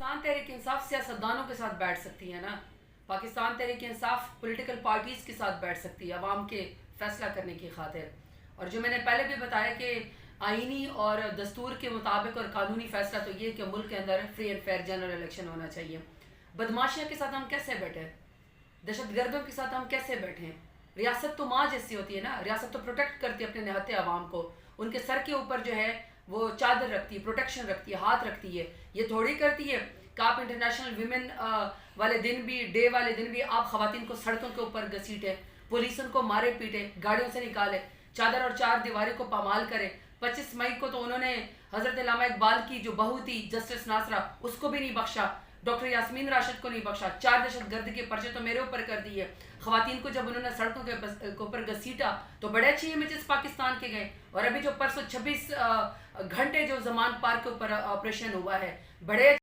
पाकिस्तान तहरीक इंसाफ सियासतदानों के साथ बैठ सकती है ना। पाकिस्तान तहरीक इंसाफ पॉलिटिकल पार्टीज़ के साथ बैठ सकती है अवाम के फ़ैसला करने की खातिर। और जो मैंने पहले भी बताया कि आइनी और दस्तूर के मुताबिक और कानूनी फ़ैसला तो ये कि मुल्क के अंदर free and fair general election होना चाहिए। बदमाशिया के साथ हम कैसे बैठे, दहशत गर्दों के साथ हम कैसे बैठें। रियासत तो माँ जैसी होती है ना, रियासत तो प्रोटेक्ट करती है अपने निहत्ते अवाम को, उनके सर के ऊपर जो है वो चादर रखती है, प्रोटेक्शन रखती है, हाथ रखती है। ये थोड़ी करती है कि आप इंटरनेशनल विमेन वाले दिन भी, डे वाले दिन भी आप ख़वातीन को सड़कों के ऊपर घसीटे, पुलिस उनको मारे पीटे, गाड़ियों से निकाले, चादर और चार दीवारी को पामाल करे। 25 मई को तो उन्होंने हज़रत अल्लामा इकबाल की जो बहू थी जस्टिस नासरा, उसको भी नहीं बख्शा, डॉक्टर यास्मीन राशिद को नहीं बख्शा। 4 दहशत गर्द के पर्चे तो मेरे ऊपर कर दिए। ख़वातीन को जब उन्होंने सड़कों के ऊपर घसीटा तो बड़े अच्छे इमेजेस पाकिस्तान के गए। और अभी जो परसों 26 घंटे जो जमान पार्क के ऊपर ऑपरेशन हुआ है, बड़े